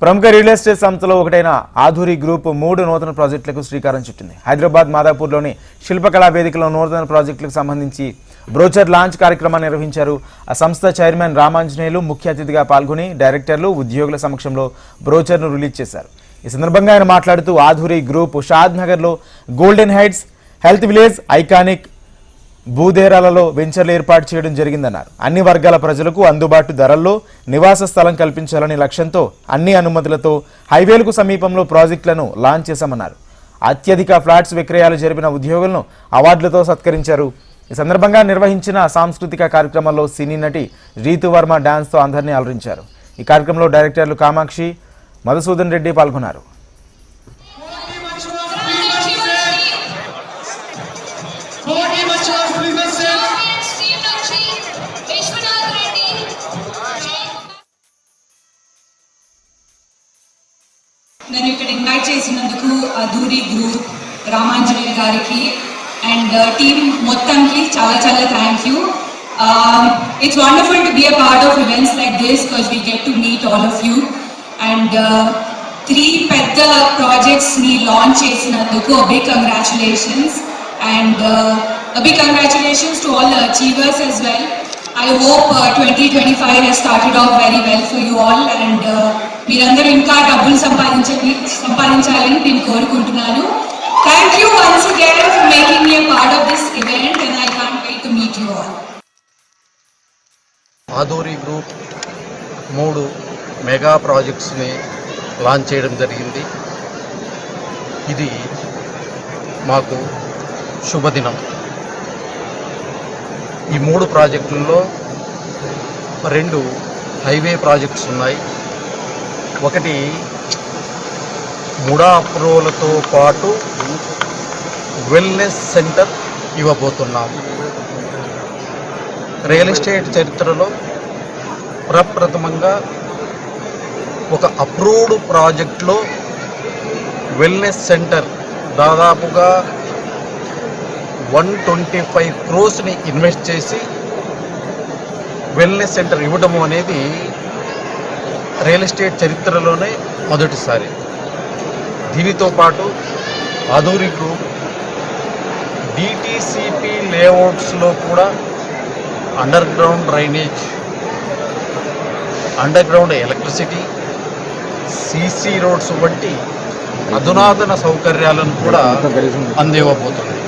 ప్రముఖ real estate సంస్థలో ఒకటైన ఆధురి గ్రూప్ 3 నూతన ప్రాజెక్టులకు శ్రీకారం చుట్టింది. హైదరాబాద్ మాదాపూర్లోని శిల్పకళా వేదికలో నూతన ప్రాజెక్టులకు సంబంధించి బ్రోచర్ లాంచ్ కార్యక్రమాన్ని నిర్వహించారు. ఆ సంస్థ చైర్మన్ రామాంజనేయులు ముఖ్య అతిథిగా పాల్గొని డైరెక్టర్లు, ఉద్యోగుల సమక్షంలో బ్రోచర్ను రిలీజ్ చేశారు. ఈ సందర్భంగా ఆయన మాట్లాడుతూ ఆధురి గ్రూప్ షాద్ నగర్లో golden heights, health village, iconic భూదేరాలలో వెంచర్లు ఏర్పాటు చేయడం జరిగిందన్నారు. అన్ని వర్గాల ప్రజలకు అందుబాటు ధరల్లో నివాస స్థలం కల్పించాలని లక్ష్యంతో అన్ని అనుమతులతో హైవేలకు సమీపంలో ప్రాజెక్టులను లాంచ్ చేశామన్నారు. అత్యధిక ఫ్లాట్స్ విక్రయాలు జరిపిన ఉద్యోగులను అవార్డులతో సత్కరించారు. ఈ సందర్భంగా నిర్వహించిన సాంస్కృతిక కార్యక్రమంలో సినీ నటి రీతు వర్మ డాన్స్తో అందరినీ అలరించారు. ఈ కార్యక్రమంలో డైరెక్టర్లు కామాక్షి, మధుసూదన్ రెడ్డి పాల్గొన్నారు. నన్ను ఇక్కడ ఇన్వైట్ చేసినందుకు ఆధురి గ్రూప్, రామాంజనేయ గారికి అండ్ టీమ్ మొత్తంకి చాలా చాలా thank you. It's wonderful to be a part of events like this because we get to meet all of you and 3 పెద్ద ప్రాజెక్ట్స్ ని లాంచ్ చేసినందుకు a big congratulations and a big congratulations to all the achievers as well. I hope 2025 has started off very well for you all and మీరందరూ ఇంకా డబ్బులు సంపాదించాలని నేను కోరుకుంటున్నాను. Thank you once again for making me a part of this event and I can't wait to meet you all. Adhuri group 3 mega ప్రాజెక్ట్స్ని launch చేయడం జరిగింది. ఇది మాకు శుభదినం. ఈ 3 ప్రాజెక్టుల్లో 2 హైవే ప్రాజెక్ట్స్ ఉన్నాయి. ఒకటి ముడా అప్రూవల్తో పాటు వెల్నెస్ సెంటర్ ఇవ్వబోతున్నాం. రియల్ ఎస్టేట్ చరిత్రలో ప్రప్రథమంగా ఒక అప్రూవ్డ్ ప్రాజెక్ట్లో వెల్నెస్ సెంటర్ దాదాపుగా 125 crores ఇన్వెస్ట్ చేసి వెల్నెస్ సెంటర్ ఇవ్వడము అనేది రియల్ ఎస్టేట్ చరిత్రలోనే మొదటిసారి. దీనితో పాటు ఆధురి గ్రూప్ డిటిసిపి లేఅవుట్స్లో కూడా under ground drainage, under ground electricity, CC roads వంటి అధునాతన సౌకర్యాలను కూడా అందివ్వబోతుంది.